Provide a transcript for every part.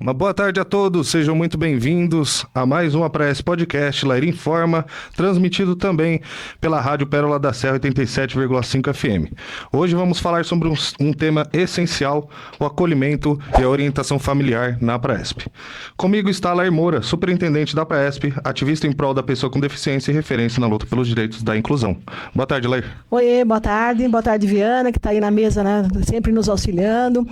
Uma boa tarde a todos, sejam muito bem-vindos a mais um APRAESP Podcast Lair Informa, transmitido também pela Rádio Pérola da Serra 87,5 FM. Hoje vamos falar sobre um tema essencial, o acolhimento e a orientação familiar na APRAESP. Comigo está Lair Moura, superintendente da APRAESP, ativista em prol da pessoa com deficiência e referência na luta pelos direitos da inclusão. Boa tarde, Lair. Oi, boa tarde, Viana, que está aí na mesa, né, sempre nos auxiliando.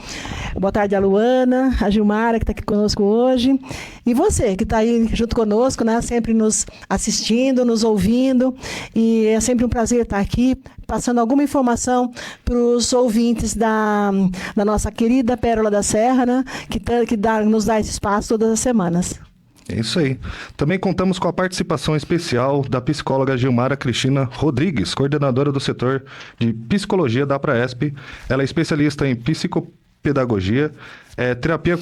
Boa tarde a Luana, a Gilmara, que está aqui conosco hoje, e você que está aí junto conosco, né, sempre nos assistindo, nos ouvindo, e é sempre um prazer estar aqui passando alguma informação para os ouvintes da nossa querida Pérola da Serra, né, nos dá esse espaço todas as semanas. É isso aí. Também contamos com a participação especial da psicóloga Gilmara Cristina Rodrigues, coordenadora do setor de psicologia da APRAESP. Ela é especialista em psicopedagogia, terapia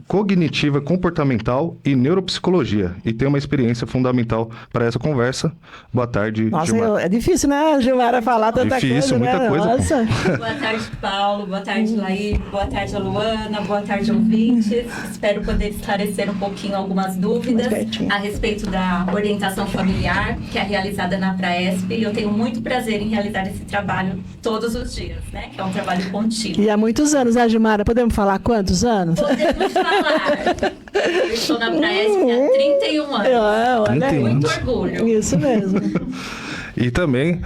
cognitiva comportamental e neuropsicologia, e tem uma experiência fundamental para essa conversa. Boa tarde, Nossa, Gilmara. É difícil, né, Gilmara, falar tanta coisa. Difícil, muita né? coisa. Nossa. Boa tarde, Paulo. Boa tarde, Lair. Boa tarde, Luana. Boa tarde, ouvintes. Espero poder esclarecer um pouquinho algumas dúvidas a respeito da orientação familiar, que é realizada na APRAESP, e eu tenho muito prazer em realizar esse trabalho todos os dias, né? Que é um trabalho contínuo. E há muitos anos, né, Gilmara? Podemos falar quantos anos? Podemos falar. Eu estou na APRAESP há 31 anos. Olha aí. Muito orgulho. Isso mesmo. E também,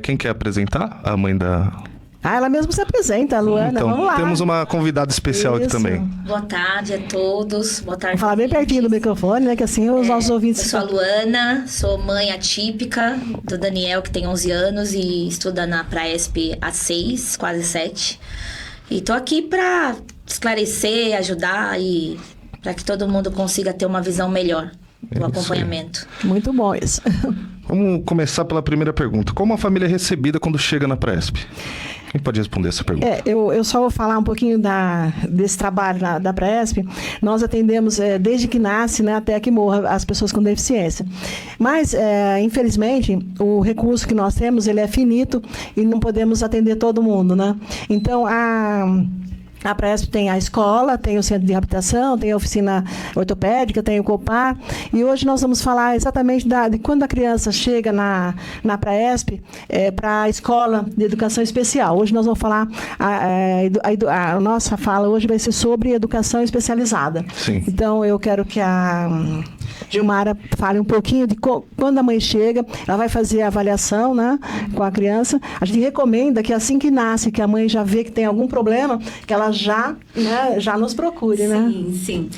quem quer apresentar? A mãe da... Ela mesmo se apresenta, a Luana. Então, Vamos lá. temos uma convidada especial aqui também. Boa tarde a todos. Boa tarde. Vou falar bem pertinho do microfone, né? Que assim os nossos ouvintes... Eu sou a Luana, sou mãe atípica do Daniel, que tem 11 anos e estuda na APRAESP há 6, quase 7. E tô aqui para esclarecer, ajudar e para que todo mundo consiga ter uma visão melhor do acompanhamento. Muito bom isso. Vamos começar pela primeira pergunta. Como a família é recebida quando chega na APRAESP? Quem pode responder essa pergunta? Eu só vou falar um pouquinho desse trabalho da APRAESP. Nós atendemos desde que nasce, né, até que morra as pessoas com deficiência. Mas, infelizmente, o recurso que nós temos, ele é finito e não podemos atender todo mundo, né? Então, a APRAESP tem a escola, tem o centro de reabilitação, tem a oficina ortopédica, tem o COPAR. E hoje nós vamos falar exatamente de quando a criança chega na APRAESP para a escola de educação especial. Hoje nós vamos falar, a nossa fala hoje vai ser sobre educação especializada. Sim. Então eu quero que a Gilmara fale um pouquinho de quando a mãe chega, ela vai fazer a avaliação, né, com a criança. A gente recomenda que assim que nasce, que a mãe já vê que tem algum problema, que ela já nos procure, né? Sim.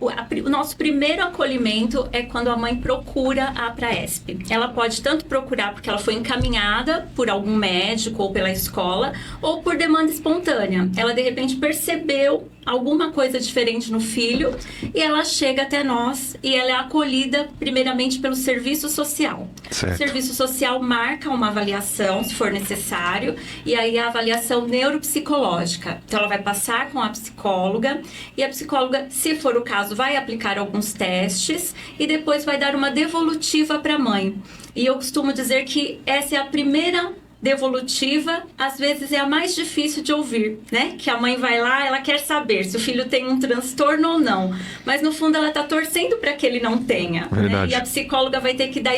O nosso primeiro acolhimento é quando a mãe procura a APRAESP. Ela pode tanto procurar porque ela foi encaminhada por algum médico ou pela escola, ou por demanda espontânea. Ela, de repente, percebeu alguma coisa diferente no filho e ela chega até nós e ela é acolhida primeiramente pelo serviço social. Certo. O serviço social marca uma avaliação, se for necessário, e aí a avaliação neuropsicológica. Então ela vai passar com a psicóloga e a psicóloga, se for o caso, vai aplicar alguns testes e depois vai dar uma devolutiva para a mãe. E eu costumo dizer que essa é a primeira devolutiva, às vezes é a mais difícil de ouvir, né? Que a mãe vai lá, ela quer saber se o filho tem um transtorno ou não, mas no fundo ela tá torcendo para que ele não tenha, né? E a psicóloga vai ter que dar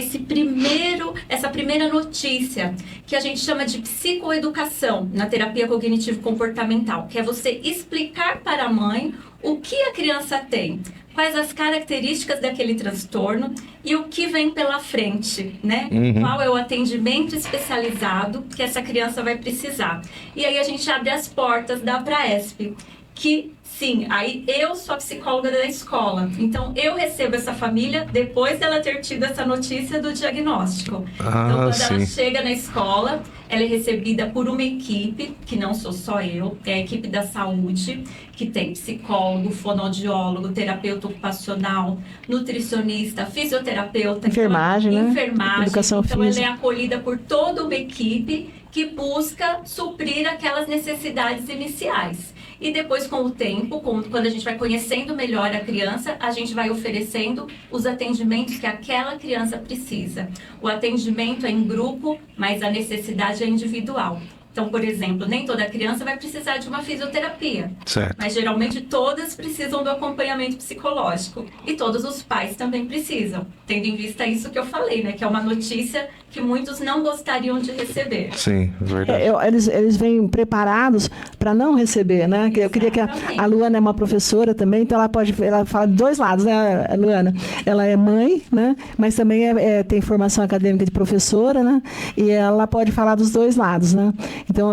essa primeira notícia, que a gente chama de psicoeducação na terapia cognitivo-comportamental, que é você explicar para a mãe o que a criança tem, quais as características daquele transtorno e o que vem pela frente, né? Qual é o atendimento especializado que essa criança vai precisar. E aí a gente abre as portas da APRAESP, que sim, aí eu sou a psicóloga da escola, então eu recebo essa família depois dela ter tido essa notícia do diagnóstico. Então quando ela chega na escola, ela é recebida por uma equipe, que não sou só eu, é a equipe da saúde, que tem psicólogo, fonoaudiólogo, terapeuta ocupacional, nutricionista, fisioterapeuta, enfermagem, né? Educação física. Ela é acolhida por toda uma equipe que busca suprir aquelas necessidades iniciais. E depois, com o tempo, quando a gente vai conhecendo melhor a criança, a gente vai oferecendo os atendimentos que aquela criança precisa. O atendimento é em grupo, mas a necessidade é individual. Então, por exemplo, nem toda criança vai precisar de uma fisioterapia. Certo. Mas geralmente todas precisam do acompanhamento psicológico. E todos os pais também precisam. Tendo em vista isso que eu falei, né? Que é uma notícia que muitos não gostariam de receber. Sim, é verdade. Eles vêm preparados para não receber, né? Eu queria que a Luana é uma professora também, então ela fala de dois lados, né, Luana? Ela é mãe, né? Mas também tem formação acadêmica de professora, né? E ela pode falar dos dois lados, né? Então,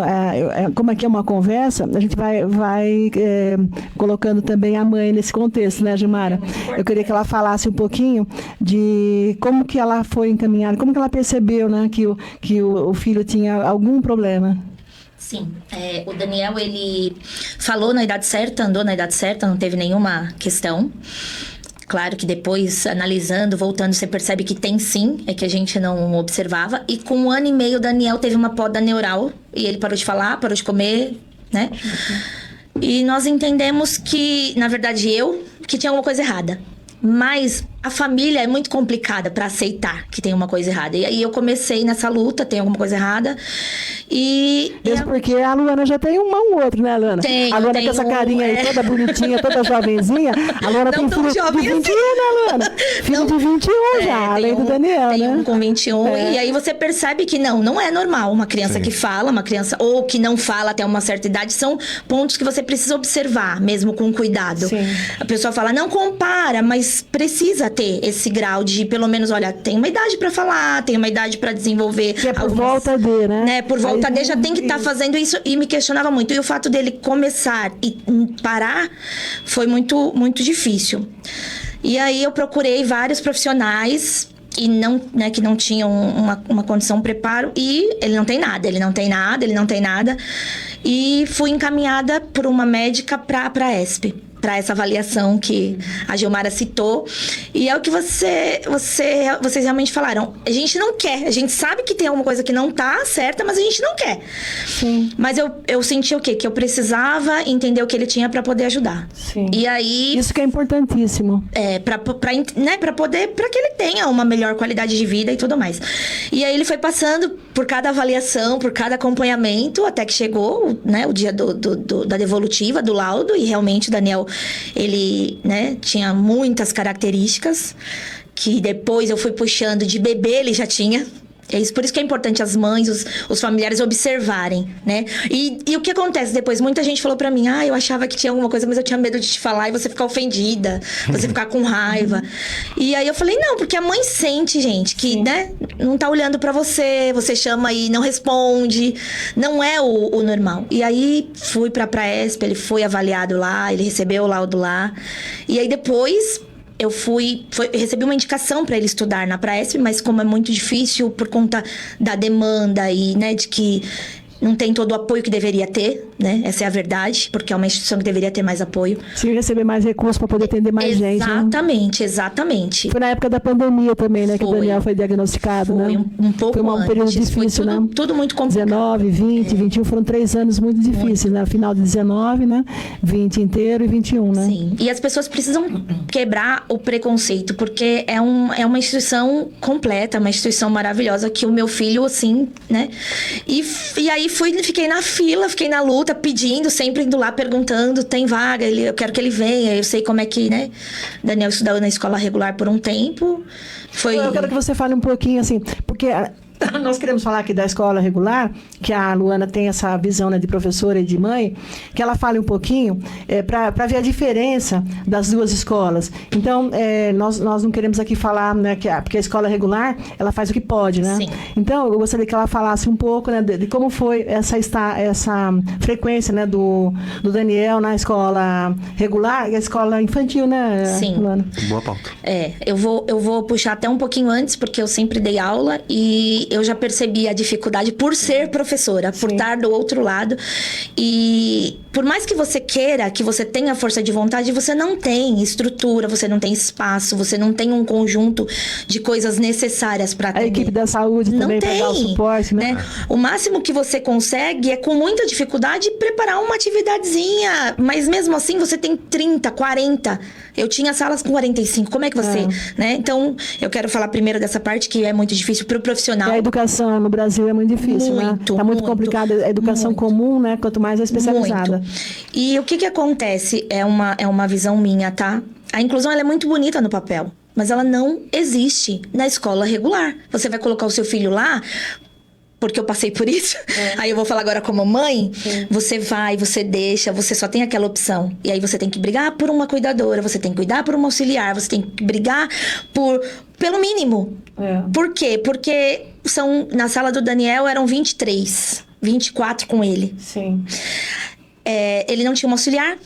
como aqui é uma conversa, a gente vai colocando também a mãe nesse contexto, né, Gilmara? Eu queria que ela falasse um pouquinho de como que ela foi encaminhada, como que ela percebeu, né, que o filho tinha algum problema. Sim, o Daniel, ele falou na idade certa, andou na idade certa, não teve nenhuma questão. Claro que depois, analisando, voltando, você percebe que tem sim, é que a gente não observava. E com 1 ano e meio, o Daniel teve uma poda neural e ele parou de falar, parou de comer, né? E nós entendemos que, na verdade, que tinha alguma coisa errada. Mas a família é muito complicada para aceitar que tem uma coisa errada. E aí eu comecei nessa luta, tem alguma coisa errada. Mesmo porque a Luana já tem um outro, né, Luana? A Luana com essa carinha aí, toda bonitinha, toda jovenzinha. A Luana tem filho de 21, né, Luana? Filho de 21 já, além do Daniel, tem né? Um com 21. E aí você percebe que não é normal. Uma criança que fala, uma criança ou que não fala até uma certa idade, são pontos que você precisa observar, mesmo com cuidado. Sim. A pessoa fala, não compara, mas precisa ter esse grau de, pelo menos, olha, tem uma idade para falar, tem uma idade para desenvolver. Que é por volta de, né? Por volta de, já tem que estar fazendo isso. E me questionava muito. E o fato dele começar e parar foi muito, muito difícil. E aí eu procurei vários profissionais e não, né, que não tinham uma condição, um preparo, e ele não tem nada. E fui encaminhada por uma médica para a ESP, para essa avaliação que a Gilmara citou. E é o que vocês realmente falaram. A gente não quer. A gente sabe que tem alguma coisa que não tá certa, mas a gente não quer. Sim. Mas eu senti o quê? Que eu precisava entender o que ele tinha para poder ajudar. Sim. E aí... Isso que é importantíssimo. Para que ele tenha uma melhor qualidade de vida e tudo mais. E aí ele foi passando por cada avaliação, por cada acompanhamento, até que chegou, né, o dia da devolutiva, do laudo, e realmente o Daniel, ele, né, tinha muitas características que depois eu fui puxando, de bebê ele já tinha. Por isso que é importante as mães, os familiares observarem, né? E o que acontece depois? Muita gente falou pra mim, eu achava que tinha alguma coisa, mas eu tinha medo de te falar e você ficar ofendida, você ficar com raiva. E aí eu falei, não, porque a mãe sente, gente, que, né, não tá olhando pra você chama e não responde, não é o normal. E aí fui pra ESP, ele foi avaliado lá, ele recebeu o laudo lá. E aí depois... eu recebi uma indicação para ele estudar na Praesp, mas como é muito difícil por conta da demanda e, né, de que não tem todo o apoio que deveria ter, né? Essa é a verdade, porque é uma instituição que deveria ter mais apoio. Se receber mais recursos para poder atender mais gente. Exatamente. Foi na época da pandemia também, né? Que o Daniel foi diagnosticado, né? Um pouco foi um período difícil, tudo, né? Tudo muito complicado. 19, 20, 21 foram 3 anos muito difíceis, né? Final de 19, né? 20 inteiro e 21, né? Sim. E as pessoas precisam quebrar o preconceito, porque é uma instituição completa, uma instituição maravilhosa que o meu filho, assim, né? E aí fiquei na fila, fiquei na luta, pedindo, sempre indo lá perguntando, tem vaga, eu quero que ele venha, eu sei como é que, né? Daniel estudou na escola regular por um tempo. Eu quero que você fale um pouquinho, assim, porque nós queremos falar aqui da escola regular, que a Luana tem essa visão, né, de professora e de mãe, que ela fale um pouquinho para ver a diferença das duas escolas. Então, nós não queremos aqui falar, né, porque a escola regular, ela faz o que pode, né? Sim. Então, eu gostaria que ela falasse um pouco, né, de como foi essa frequência, né, do Daniel na escola regular e a escola infantil, né, Sim. Luana? Boa pauta. Eu vou puxar até um pouquinho antes, porque eu sempre dei aula e eu já percebi a dificuldade por ser professora, por estar do outro lado. E por mais que você queira, que você tenha força de vontade, você não tem estrutura, você não tem espaço, você não tem um conjunto de coisas necessárias para atender. A equipe da saúde não também para dar o suporte, né? O máximo que você consegue é, com muita dificuldade, preparar uma atividadezinha. Mas mesmo assim, você tem 30, 40. Eu tinha salas com 45. Como é que você... Né? Então, eu quero falar primeiro dessa parte que é muito difícil para o profissional. a educação no Brasil é muito difícil, né? Tá muito complicada a educação comum, né? Quanto mais a especializada. Muito. E o que acontece? É uma visão minha, tá? A inclusão ela é muito bonita no papel, mas ela não existe na escola regular. Você vai colocar o seu filho lá, porque eu passei por isso. Aí eu vou falar agora como mãe. Você vai, você deixa, você só tem aquela opção. E aí você tem que brigar por uma cuidadora, você tem que cuidar por uma auxiliar, você tem que brigar pelo mínimo. Por quê? Porque na sala do Daniel eram 23, 24 com ele. Sim. Ele não tinha uma auxiliar.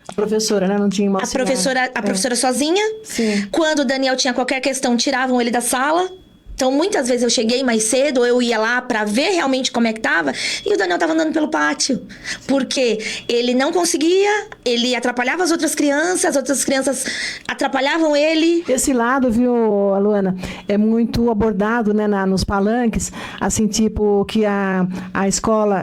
A professora, né? Não tinha uma auxiliar. A professora sozinha. Sim. Quando o Daniel tinha qualquer questão, tiravam ele da sala. Então, muitas vezes eu cheguei mais cedo, ou eu ia lá pra ver realmente como é que tava, e o Daniel tava andando pelo pátio. Porque ele não conseguia, ele atrapalhava as outras crianças atrapalhavam ele. Esse lado, viu, Luana, é muito abordado, né, nos palanques, assim, tipo, que a escola,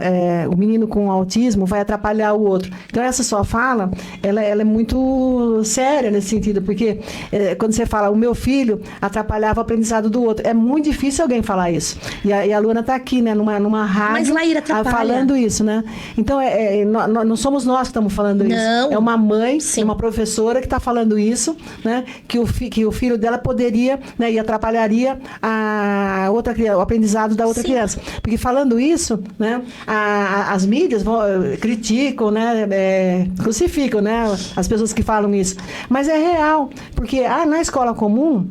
o menino com autismo vai atrapalhar o outro. Então, essa sua fala, ela é muito séria nesse sentido, porque quando você fala, o meu filho atrapalhava o aprendizado do outro, é muito difícil alguém falar isso. E a Luana está aqui, né, numa rádio, falando isso, né? Então, não somos nós que estamos falando isso. Não. É uma mãe, uma professora que está falando isso, né? Que o filho dela poderia, né, e atrapalharia o aprendizado da outra criança. Porque falando isso, né, as mídias criticam, né, crucificam, né, as pessoas que falam isso. Mas é real, porque na escola comum,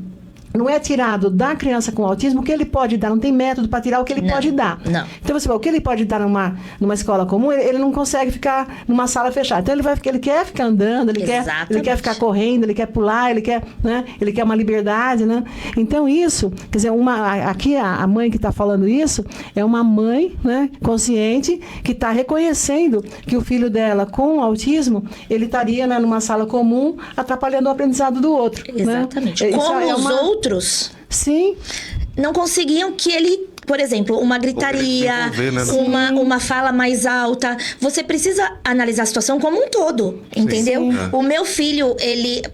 não é tirado da criança com autismo o que ele pode dar, não tem método para tirar o que ele pode dar. Não. Então, o que ele pode dar numa escola comum, ele não consegue ficar numa sala fechada. Então, ele quer ficar andando, ele quer ficar correndo, ele quer pular, ele quer uma liberdade, né? Então, isso, quer dizer, aqui a mãe que está falando isso é uma mãe, né, consciente, que está reconhecendo que o filho dela com autismo, ele estaria, né, numa sala comum, atrapalhando o aprendizado do outro. Exatamente. Né? Como os outros Sim. não conseguiam que ele, por exemplo, uma gritaria, uma fala mais alta. Você precisa analisar a situação como um todo, entendeu? Sim. O meu filho,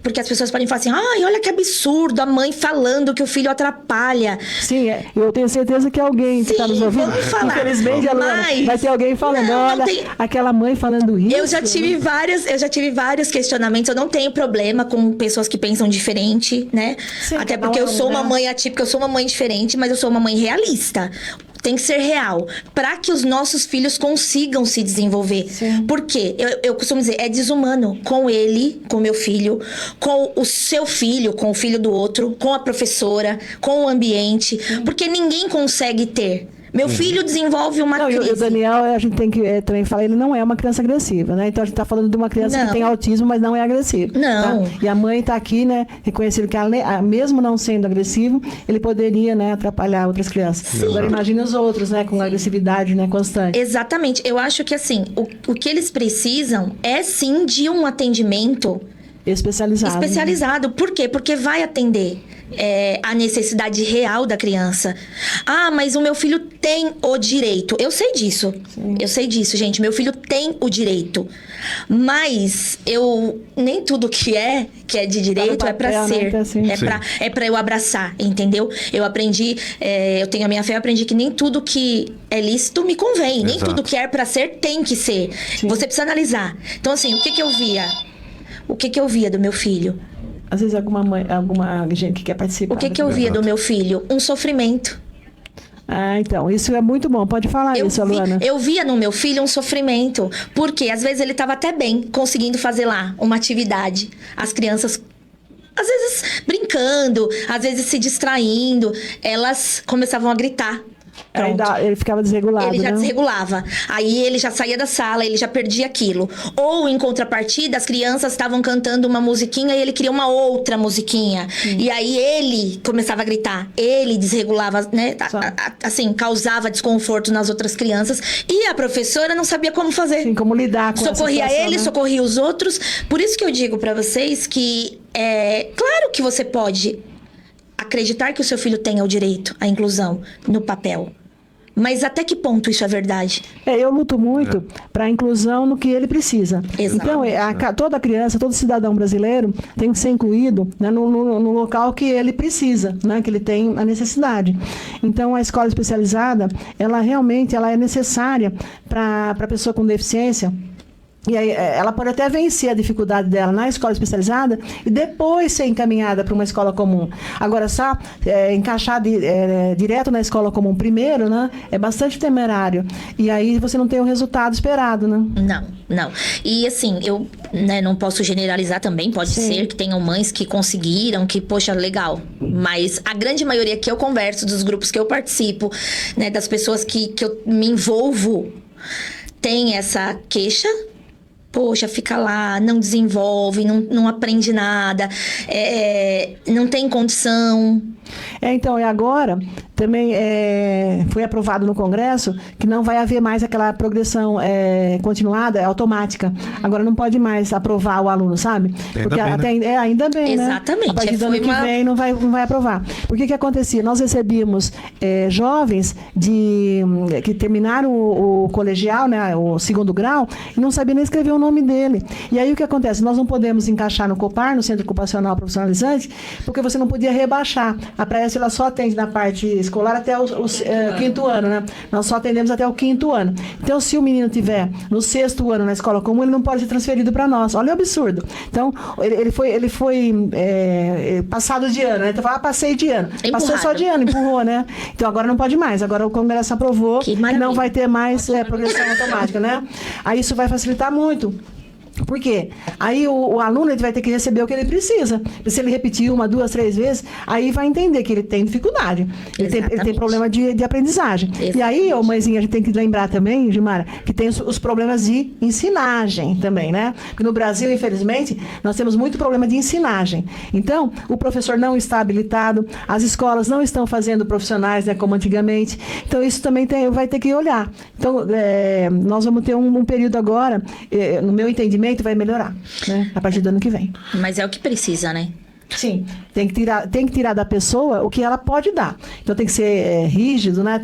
porque as pessoas podem falar assim, olha que absurdo, a mãe falando que o filho atrapalha. Sim, eu tenho certeza que alguém que está nos ouvindo, infelizmente, vai ter alguém falando, aquela mãe falando isso. Eu já tive vários questionamentos, eu não tenho problema com pessoas que pensam diferente, né? Sim, até porque eu sou uma mãe atípica, eu sou uma mãe diferente, mas eu sou uma mãe realista. Tem que ser real, para que os nossos filhos consigam se desenvolver. Sim. Porque eu costumo dizer, é desumano com ele, com meu filho, com o seu filho, com o filho do outro, com a professora, com o ambiente, porque ninguém consegue ter. Meu filho desenvolve uma crise. E o Daniel, a gente tem que também falar, ele não é uma criança agressiva, né? Então a gente está falando de uma criança que tem autismo, mas não é agressiva. Não. Tá? E a mãe está aqui, né, reconhecendo que mesmo não sendo agressivo, ele poderia, né, atrapalhar outras crianças. Sim. Agora imagina os outros, né, com agressividade, né, constante. Exatamente. Eu acho que assim, o que eles precisam é sim de um atendimento especializado. Né? Por quê? Porque vai atender a necessidade real da criança. Mas o meu filho tem o direito. Eu sei disso. Sim. Eu sei disso, gente. Meu filho tem o direito. Mas nem tudo que é de direito é pra ser. Né? Assim. É pra eu abraçar, entendeu? Eu aprendi, eu tenho a minha fé, eu aprendi que nem tudo que é lícito me convém. Exato. Nem tudo que é pra ser tem que ser. Sim. Você precisa analisar. Então, assim, o que eu via? O que eu via do meu filho? Às vezes alguma gente que quer participar. O que eu via do meu filho? Um sofrimento. Então, isso é muito bom. Pode falar isso, Luana. Eu via no meu filho um sofrimento. Porque às vezes ele estava até bem, conseguindo fazer lá uma atividade. As crianças, às vezes brincando, às vezes se distraindo, elas começavam a gritar. Ele ficava desregulado, Ele já desregulava. Aí ele já saía da sala, ele já perdia aquilo. Ou, em contrapartida, as crianças estavam cantando uma musiquinha e ele queria uma outra musiquinha. E aí ele começava a gritar. Ele desregulava, né? Assim, causava desconforto nas outras crianças. E a professora não sabia como fazer. Sim, como lidar com socorria essa situação, ele, né? Socorria os outros. Por isso que eu digo pra vocês que claro que você pode acreditar que o seu filho tenha o direito à inclusão no papel. Mas até que ponto isso é verdade? Eu luto muito para a inclusão no que ele precisa. Exato. Então, toda criança, todo cidadão brasileiro tem que ser incluído, né, no local que ele precisa, né, que ele tem a necessidade. Então, a escola especializada, ela realmente é necessária para a pessoa com deficiência. E aí, ela pode até vencer a dificuldade dela na escola especializada e depois ser encaminhada para uma escola comum. Agora, só encaixar direto na escola comum primeiro, né, é bastante temerário. E aí você não tem o resultado esperado, né? Não. E assim, eu não posso generalizar também. Pode ser que tenham mães que conseguiram, que, poxa, legal. Mas a grande maioria que eu converso, dos grupos que eu participo, né, das pessoas que eu me envolvo, tem essa queixa. Poxa, fica lá, não desenvolve, não aprende nada, não tem condição. Então, e agora também foi aprovado no Congresso que não vai haver mais aquela progressão continuada, automática. Agora não pode mais aprovar o aluno, sabe? Porque ainda bem, exatamente. Né? A partir do ano que vem não vai aprovar. Por que acontecia? Nós recebíamos jovens que terminaram o colegial, né, o segundo grau, e não sabiam nem escrever o nome dele. E aí o que acontece? Nós não podemos encaixar no COPAR, no Centro Ocupacional Profissionalizante, porque você não podia rebaixar. A Praesp, ela só atende na parte escolar até o quinto ano, né? Nós só atendemos até o quinto ano. Então, se o menino tiver no sexto ano na escola comum, ele não pode ser transferido para nós. Olha o absurdo. Então, ele foi passado de ano, né? Então, passei de ano. Empurrado. Passou só de ano, empurrou, né? Então, agora não pode mais. Agora o Congresso aprovou que não vai ter mais progressão automática, né? Aí isso vai facilitar muito. Por quê? Aí o aluno ele vai ter que receber o que ele precisa. Se ele repetir 1, 2, 3 vezes, aí vai entender que ele tem dificuldade. Ele tem problema de aprendizagem. Exatamente. E aí, mãezinha, a gente tem que lembrar também, Gilmara, que tem os problemas de ensinagem também, né? Porque no Brasil, infelizmente, nós temos muito problema de ensinagem. Então, o professor não está habilitado, as escolas não estão fazendo profissionais, né, como antigamente. Então, isso também vai ter que olhar. Então, nós vamos ter um período agora, no meu entendimento, vai melhorar, né? A partir do ano que vem. Mas é o que precisa, né? Sim, tem que tirar da pessoa o que ela pode dar. Então tem que ser rígido, né?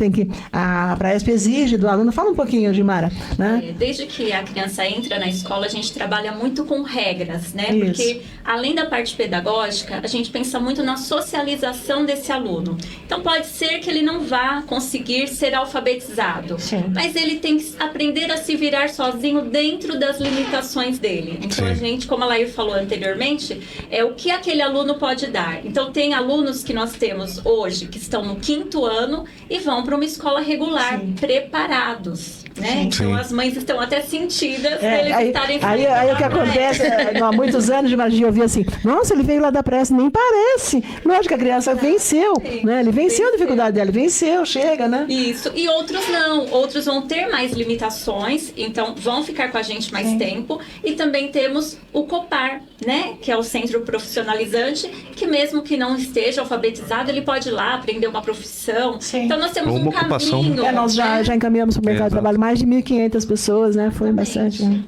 A Praesp exige do aluno. Fala um pouquinho, Gilmara, né? Desde que a criança entra na escola, a gente trabalha muito com regras, né? Isso. Porque além da parte pedagógica, a gente pensa muito na socialização desse aluno. Então pode ser que ele não vá conseguir ser alfabetizado, sim, mas ele tem que aprender a se virar sozinho dentro das limitações dele. Então a gente, como a Lair falou anteriormente, o que aquele aluno pode dar. Então, tem alunos que nós temos hoje que estão no 5º ano e vão para uma escola regular, preparados, né? Então, as mães estão até sentidas eles estarem... Aí o que acontece, há muitos anos, eu ouvia assim, nossa, ele veio lá da Praesp, nem parece. Lógico que a criança venceu, né? Ele venceu a dificuldade dela, venceu, chega, né? Isso, e outros não. Outros vão ter mais limitações, então vão ficar com a gente mais tempo. E também temos o COPAR, né? Que é o Centro Profissionalizante, que mesmo que não esteja alfabetizado, ele pode ir lá aprender uma profissão. Sim. Então nós temos um caminho. Nós já encaminhamos para o mercado de trabalho mais de 1.500 pessoas, né? Foi bastante. Né?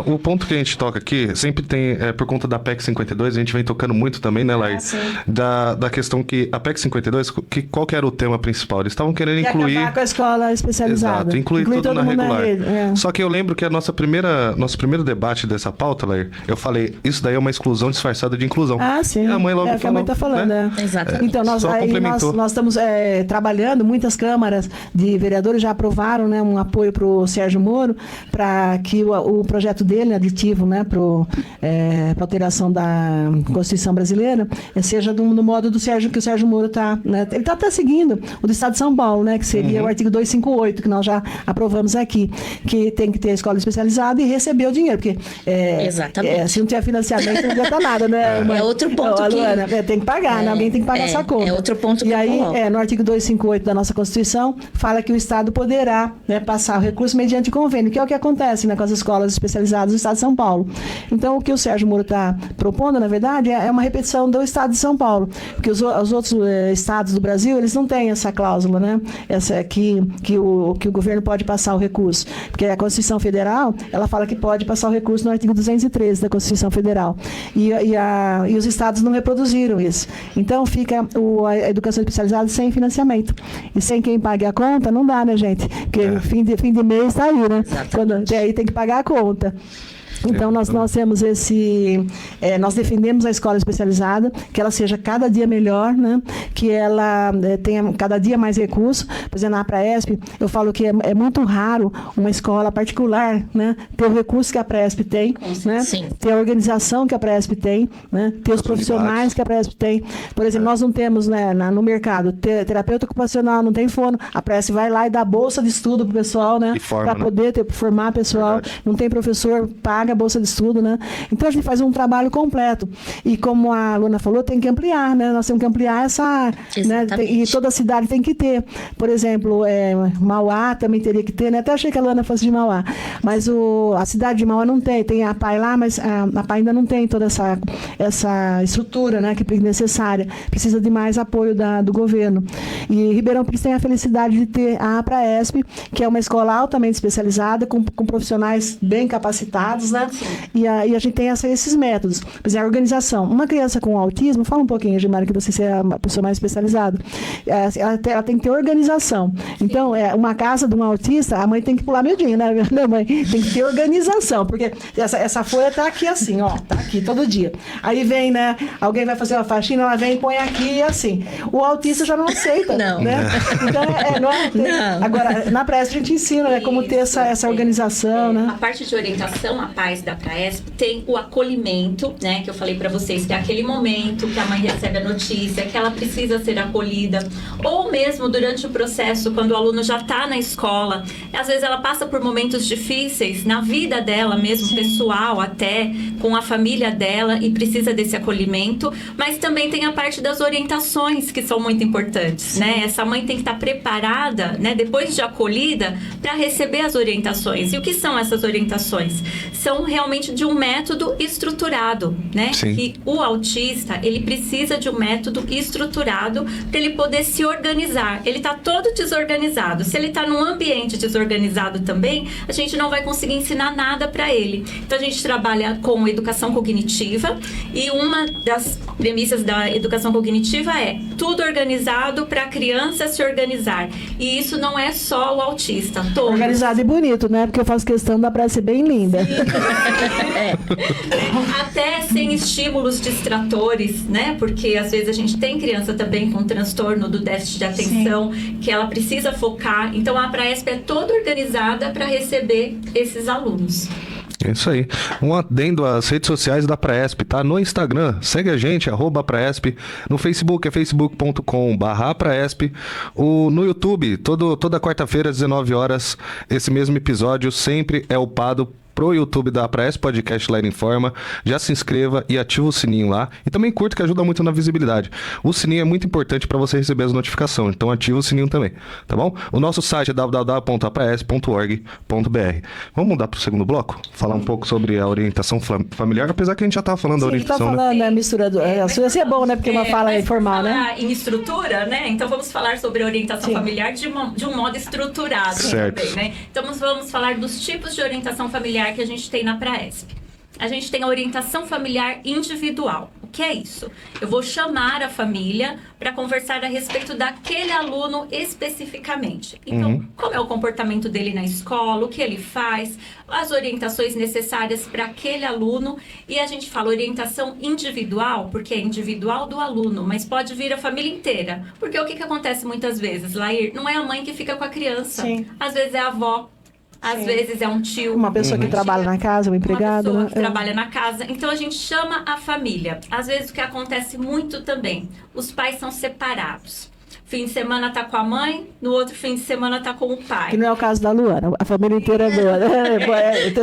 O ponto que a gente toca aqui sempre tem, por conta da PEC 52, a gente vem tocando muito também, né, Lair? Da questão que a PEC 52, qual que era o tema principal? Eles estavam querendo incluir... acabar com a escola especializada. Exato, incluir tudo na regular. Na Só que eu lembro que nosso primeiro debate dessa pauta, Lair, eu falei, isso daí é uma exclusão disfarçada de inclusão. Ah, sim. E a mãe logo falou. Que a mãe está falando, né? Exatamente. Então, nós estamos trabalhando, muitas câmaras de vereadores já aprovaram, né, um apoio para o Sérgio Moro, para que o projeto dele, aditivo, né, para alteração da Constituição brasileira, seja no modo do Sérgio, que o Sérgio Moro está... Né, ele está até seguindo o do Estado de São Paulo, né, que seria o artigo 258, que nós já aprovamos aqui, que tem que ter escola especializada e receber o dinheiro, porque se não tiver financiamento, não adianta nada, né? É outro ponto Luana, tem que pagar, né? Alguém tem que pagar essa conta. É outro ponto que E aí, no artigo 258 da nossa Constituição, fala que o Estado poderá, né, passar o recurso mediante convênio, que é o que acontece, né? com as escolas especializadas do Estado de São Paulo. Então, o que o Sérgio Moro está propondo, na verdade, é uma repetição do Estado de São Paulo, porque os outros estados do Brasil, eles não têm essa cláusula, né? Essa que o governo pode passar o recurso, porque a Constituição Federal, ela fala que pode passar o recurso no artigo 213 da Constituição Federal, e os estados não reproduziram isso. Então, fica a educação especializada sem financiamento, e sem quem pague a conta, não dá, né, gente? Porque fim de mês está aí, né? Aí tem que pagar a conta. Então, nós temos nós defendemos a escola especializada, que ela seja cada dia melhor, né? Que ela tenha cada dia mais recursos. Por exemplo, na Praesp, eu falo que é muito raro uma escola particular, né, ter o recurso que a Praesp tem, né? Ter a organização que a Praesp tem, né? Ter os profissionais que a Praesp tem. Por exemplo, nós não temos, né, no mercado terapeuta ocupacional, não tem fono. A Praesp vai lá e dá bolsa de estudo para o pessoal, né? Para poder formar pessoal. Verdade. Não tem professor, paga a bolsa de estudo, né? Então a gente faz um trabalho completo. E como a aluna falou, tem que ampliar, né? Nós temos que ampliar essa, né? E toda a cidade tem que ter. Por exemplo, Mauá também teria que ter, né? Até achei que a aluna fosse de Mauá, mas a cidade de Mauá não tem a PAI lá, mas a PAI ainda não tem toda essa estrutura, né, que é necessária. Precisa de mais apoio do governo. E Ribeirão Pires tem a felicidade de ter a Praesp, que é uma escola altamente especializada, com profissionais bem capacitados, né? E a gente tem esses métodos. Por exemplo, a organização. Uma criança com autismo, fala um pouquinho, Gilmar, que você é uma pessoa mais especializada. Ela tem que ter organização. Então, uma casa de um autista, a mãe tem que pular medinho, né, mãe? Tem que ter organização, porque essa folha tá aqui assim, ó, tá aqui todo dia. Aí vem, né, alguém vai fazer uma faxina, ela vem e põe aqui assim. O autista já não aceita, não. Né? Então, não. Agora, na Praesp a gente ensina, né, como ter essa organização, né? A parte de orientação, a PAES da Praesp, tem o acolhimento, né, que eu falei para vocês, que é aquele momento que a mãe recebe a notícia, que ela precisa ser acolhida, ou mesmo durante o processo, quando o aluno já está na escola, às vezes ela passa por momentos difíceis na vida dela mesmo, pessoal, até com a família dela, e precisa desse acolhimento, mas também tem a parte das orientações, que são muito importantes, né? Essa mãe tem que estar preparada, né, depois de acolhida, para receber as orientações. E o que são essas orientações? São realmente de um método estruturado, né? Sim. Que o autista, ele precisa de um método estruturado para ele poder se organizar. Ele está todo desorganizado. Se ele está num ambiente desorganizado também, a gente não vai conseguir ensinar nada para ele. Então, a gente trabalha com educação cognitiva, e uma das premissas da educação cognitiva é tudo organizado para a criança se organizar. E isso não é só o autista. Todos. Organizado e bonito, né? Porque eu faço questão da praia ser bem linda. Até sem estímulos distratores, né? Porque às vezes a gente tem criança também com transtorno do déficit de atenção, que ela precisa focar. Então a Praesp é toda organizada para receber esses alunos. É isso aí. Um adendo às redes sociais da Praesp, tá? No Instagram, segue a gente, @Praesp. No Facebook é facebook.com/Praesp. No YouTube, toda quarta-feira às 19 horas, esse mesmo episódio sempre é upado pro YouTube da Praesp Podcast Lá Informa. Já se inscreva e ativa o sininho lá. E também curta, que ajuda muito na visibilidade. O sininho é muito importante para você receber as notificações, então ativa o sininho também, tá bom? O nosso site é www.apraesp.org.br. Vamos mudar pro segundo bloco? Falar um pouco sobre a orientação familiar, apesar que a gente já tava falando da orientação, tá falando, né? Mistura assim é bom, né? Porque uma fala informal, né? Em estrutura, né? Então vamos falar sobre a orientação familiar de um modo estruturado. Certo. Também, né? Então vamos falar dos tipos de orientação familiar que a gente tem na Praesp. A gente tem a orientação familiar individual. O que é isso? Eu vou chamar a família para conversar a respeito daquele aluno especificamente. Então, como é o comportamento dele na escola, o que ele faz, as orientações necessárias para aquele aluno. E a gente fala orientação individual, porque é individual do aluno, mas pode vir a família inteira. Porque o que acontece muitas vezes, Lair? Não é a mãe que fica com a criança. Sim. Às vezes é a avó. Às vezes é um tio. Uma pessoa que trabalha na casa, um empregado. Uma pessoa que trabalha na casa. Então, a gente chama a família. Às vezes, o que acontece muito também, os pais são separados. Fim de semana tá com a mãe, no outro fim de semana tá com o pai. Que não é o caso da Luana. A família inteira é boa.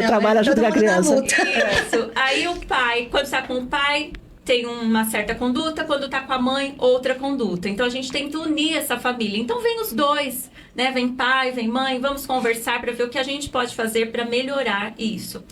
Trabalha junto com a criança. Isso. Aí o pai, quando tá com o pai, tem uma certa conduta, quando tá com a mãe, outra conduta. Então, a gente tenta unir essa família. Então, vem os dois, né? Vem pai, vem mãe, vamos conversar para ver o que a gente pode fazer para melhorar isso.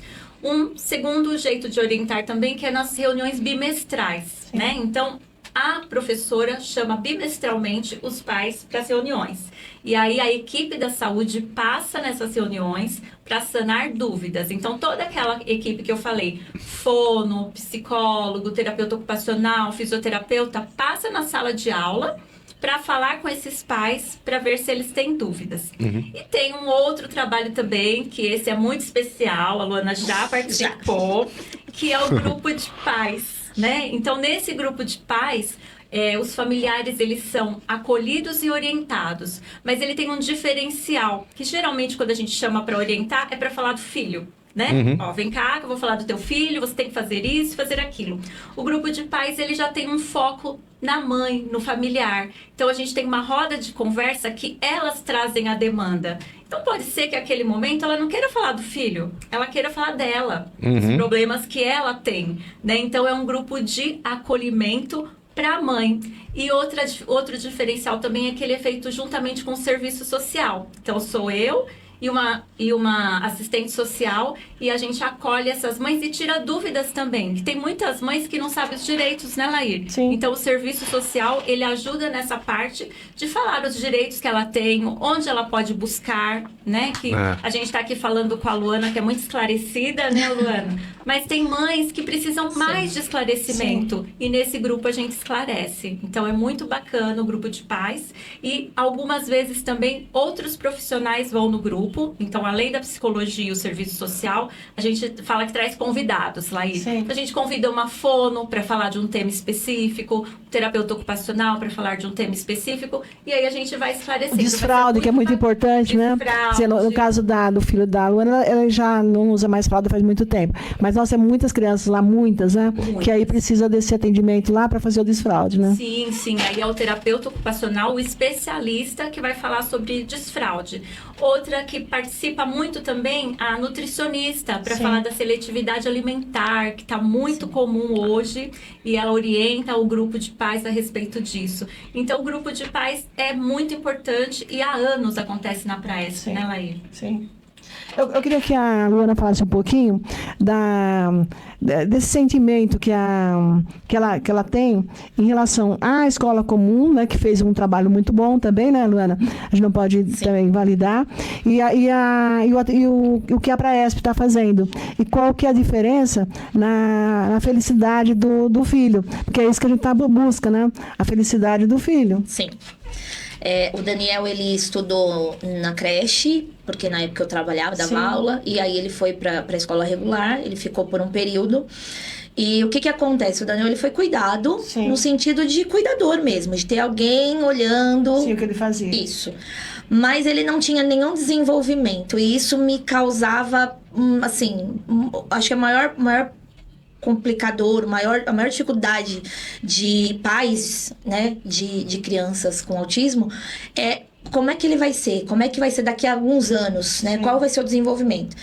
Um segundo jeito de orientar também, que é nas reuniões bimestrais, né? Então, a professora chama bimestralmente os pais para as reuniões. E aí a equipe da saúde passa nessas reuniões para sanar dúvidas. Então, toda aquela equipe que eu falei, fono, psicólogo, terapeuta ocupacional, fisioterapeuta, passa na sala de aula para falar com esses pais, para ver se eles têm dúvidas. E tem um outro trabalho também, que esse é muito especial, a Luana já participou, que é o grupo de pais, né? Então, nesse grupo de pais, os familiares, eles são acolhidos e orientados, mas ele tem um diferencial, que geralmente quando a gente chama para orientar, é para falar do filho. Né? Ó, vem cá que eu vou falar do teu filho, você tem que fazer isso, fazer aquilo. O grupo de pais, ele já tem um foco na mãe, no familiar. Então, a gente tem uma roda de conversa que elas trazem a demanda. Então, pode ser que naquele momento ela não queira falar do filho, ela queira falar dela, os problemas que ela tem, né? Então, é um grupo de acolhimento para a mãe. E outro diferencial também é que ele é feito juntamente com o serviço social. Então, sou eu e uma assistente social, e a gente acolhe essas mães e tira dúvidas também. Tem muitas mães que não sabem os direitos, né, Laír? Sim. Então, o serviço social, ele ajuda nessa parte de falar os direitos que ela tem, onde ela pode buscar, né? Que a gente está aqui falando com a Luana, que é muito esclarecida, né, Luana? Mas tem mães que precisam mais de esclarecimento. E nesse grupo a gente esclarece. Então, é muito bacana o grupo de pais. E algumas vezes também outros profissionais vão no grupo. Então, além da psicologia e o serviço social, a gente fala que traz convidados, Laís. Sim. A gente convida uma fono para falar de um tema específico, um terapeuta ocupacional para falar de um tema específico, e aí a gente vai esclarecendo. O desfraude, que é muito importante, né? No caso do filho da Luana, ela já não usa mais fralda faz muito tempo. Mas nós temos muitas crianças lá, muitas, né? Que aí precisa desse atendimento lá para fazer o desfraude, né? Sim, sim. Aí é o terapeuta ocupacional, o especialista que vai falar sobre desfraude. Outra que participa muito também, a nutricionista, para falar da seletividade alimentar, que está muito comum hoje, e ela orienta o grupo de pais a respeito disso. Então, o grupo de pais é muito importante e há anos acontece na Praesp, né, Laís? Sim. Eu queria que a Luana falasse um pouquinho desse sentimento que ela tem em relação à escola comum, né, que fez um trabalho muito bom também, né, Luana? A gente não pode também invalidar. E o que a Praesp está fazendo. E qual que é a diferença na felicidade do filho. Porque é isso que a gente busca, né? A felicidade do filho. Sim. O Daniel, ele estudou na creche, porque na época eu trabalhava, dava aula, e aí ele foi para a escola regular, ele ficou por um período. E o que acontece? O Daniel, ele foi cuidado, no sentido de cuidador mesmo, de ter alguém olhando. Sim, o que ele fazia. Isso. Mas ele não tinha nenhum desenvolvimento, e isso me causava, assim, acho que a maior complicador, a maior dificuldade de pais, né, de crianças com autismo é como é que ele vai ser, como é que vai ser daqui a alguns anos, né, qual vai ser o desenvolvimento.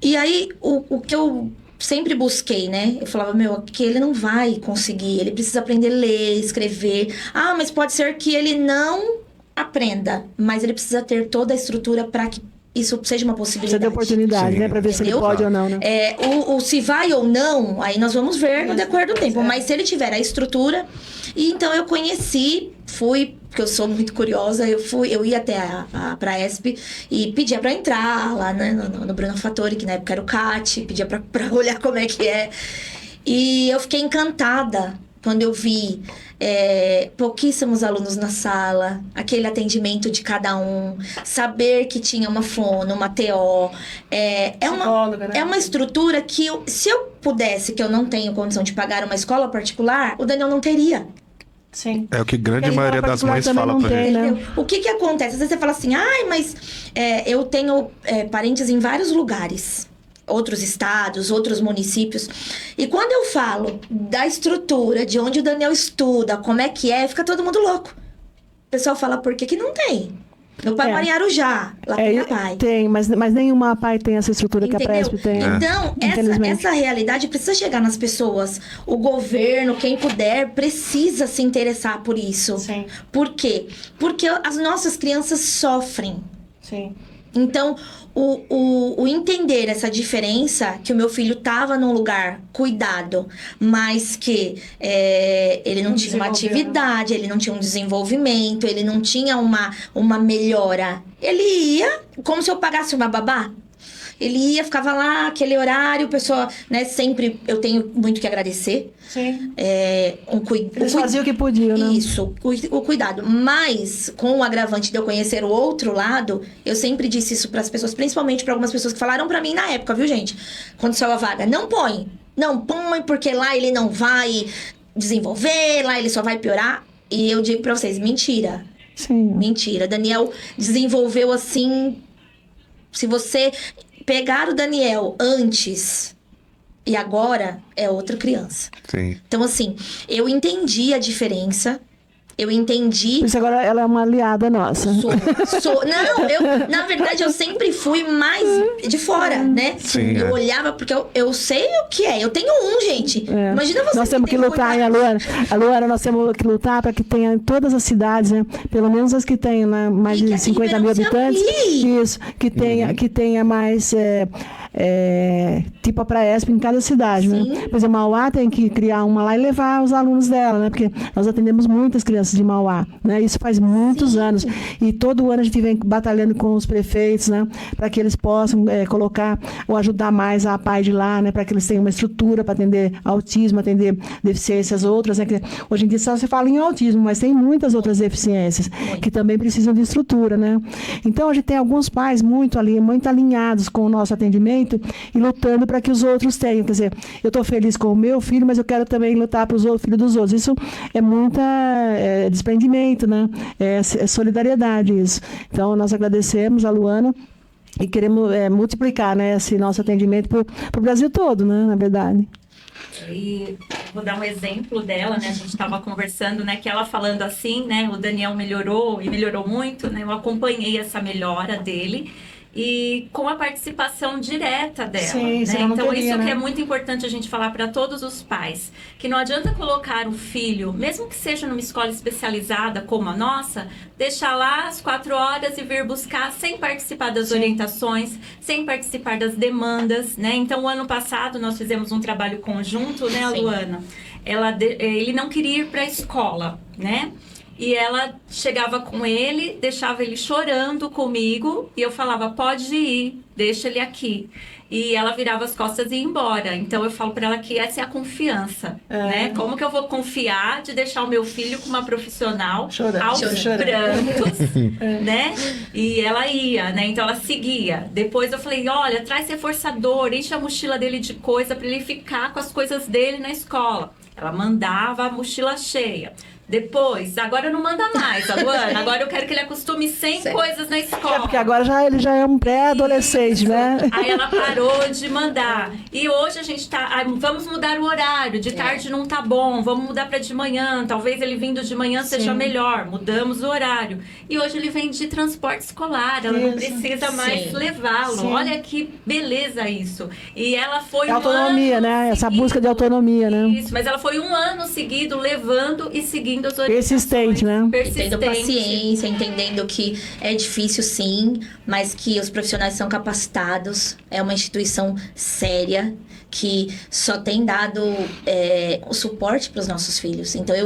E aí, o que eu sempre busquei, né, eu falava, que ele não vai conseguir, ele precisa aprender a ler, escrever. Mas pode ser que ele não aprenda, mas ele precisa ter toda a estrutura para que isso seja uma possibilidade. Precisa ter oportunidade, né? Pra ver se ele pode ou não, né? Se vai ou não, aí nós vamos ver no decorrer do tempo. Mas se ele tiver a estrutura... E então eu fui, porque eu sou muito curiosa, eu ia até a Praesp e pedia pra entrar lá, né, no Bruno Fattori, que na época era o CAT, pedia pra olhar como é que é. E eu fiquei encantada quando eu vi pouquíssimos alunos na sala, aquele atendimento de cada um, saber que tinha uma fono, uma TO. É uma estrutura que, se eu pudesse, que eu não tenho condição de pagar uma escola particular, o Daniel não teria. Sim. É o que grande maioria das mães fala pra gente. Né? O que acontece? Às vezes você fala assim, mas eu tenho parentes em vários lugares. Outros estados, outros municípios. E quando eu falo da estrutura, de onde o Daniel estuda, como é que fica todo mundo louco. O pessoal fala, por que não tem? Meu pai mora em Arujá, lá com meu pai. Tem, mas nenhuma PAI tem essa estrutura que a Presp tem. Então, essa realidade precisa chegar nas pessoas. O governo, quem puder, precisa se interessar por isso. Sim. Por quê? Porque as nossas crianças sofrem. Sim. Então, o entender essa diferença, que o meu filho estava num lugar cuidado, mas que ele não tinha uma atividade, ele não tinha um desenvolvimento, ele não tinha uma melhora. Ele ia, como se eu pagasse uma babá. Ele ia, ficava lá, aquele horário, pessoa, né, sempre eu tenho muito que agradecer. Sim. Eles faziam o que podiam, né? Isso, o cuidado. Mas, com o agravante de eu conhecer o outro lado, eu sempre disse isso para as pessoas, principalmente para algumas pessoas que falaram para mim na época, viu, gente? Quando saiu a vaga, não põe, porque lá ele não vai desenvolver, lá ele só vai piorar. E eu digo para vocês, mentira. Sim. Mentira. Daniel desenvolveu assim, se você pegar o Daniel antes e agora, é outra criança. Sim. Então, assim, eu entendi a diferença. Eu entendi. Por isso agora ela é uma aliada nossa. Na verdade, eu sempre fui mais de fora, né? Sim, eu olhava, porque eu sei o que é. Eu tenho gente. Imagina você. Nós temos que lutar, hein, Luana, nós temos que lutar para que tenha em todas as cidades, né? Pelo menos as que tenham, né, mais de 50 mil habitantes. Isso, que tenha mais tipo a Praesp em cada cidade, né? Por exemplo, Mauá tem que criar uma lá e levar os alunos dela, né? Porque nós atendemos muitas crianças de Mauá, né? Isso faz muitos anos. E todo ano a gente vem batalhando com os prefeitos, né? Para que eles possam colocar ou ajudar mais a PAI de lá, né? Para que eles tenham uma estrutura para atender autismo, atender deficiências outras, né? Que hoje em dia só se fala em autismo, mas tem muitas outras deficiências que também precisam de estrutura, né? Então a gente tem alguns pais muito alinhados com o nosso atendimento e lutando para que os outros tenham. Quer dizer, eu estou feliz com o meu filho, mas eu quero também lutar para os filhos dos outros. Isso é muita desprendimento, né? É solidariedade isso. Então, nós agradecemos a Luana e queremos multiplicar, né, esse nosso atendimento para o Brasil todo, né, na verdade. E vou dar um exemplo dela, né? A gente estava conversando, né? Que ela falando assim, né? O Daniel melhorou e melhorou muito, né? Eu acompanhei essa melhora dele. E com a participação direta dela. Sim, né? Então, teria, isso né? que é muito importante a gente falar para todos os pais. Que não adianta colocar o filho, mesmo que seja numa escola especializada como a nossa, deixar lá às 4 horas e vir buscar sem participar das orientações, sem participar das demandas, né? Então, o ano passado nós fizemos um trabalho conjunto, né, Luana? Ele não queria ir para a escola, né? E ela chegava com ele, deixava ele chorando comigo e eu falava, pode ir, deixa ele aqui. E ela virava as costas e ia embora. Então eu falo para ela que essa é a confiança, né? Como que eu vou confiar de deixar o meu filho com uma profissional aos prantos, né? E ela ia, né? Então ela seguia. Depois eu falei, olha, traz reforçador, enche a mochila dele de coisa para ele ficar com as coisas dele na escola. Ela mandava a mochila cheia. Depois, agora não manda mais, Luana. Agora eu quero que ele acostume 100 coisas na escola. Porque agora ele já é um pré-adolescente, né? Aí ela parou de mandar. E hoje a gente tá... vamos mudar o horário. De tarde não tá bom. Vamos mudar para de manhã. Talvez ele vindo de manhã seja melhor. Mudamos o horário. E hoje ele vem de transporte escolar. Ela não precisa mais levá-lo. Olha que beleza isso. E ela foi autonomia, né? Essa busca de autonomia, né? Isso. Mas ela foi 1 ano seguido levando e seguindo as orientações. Persistente, né? Tendo paciência, entendendo que é difícil sim, mas que os profissionais são capacitados, é uma instituição séria que só tem dado o suporte para os nossos filhos. Então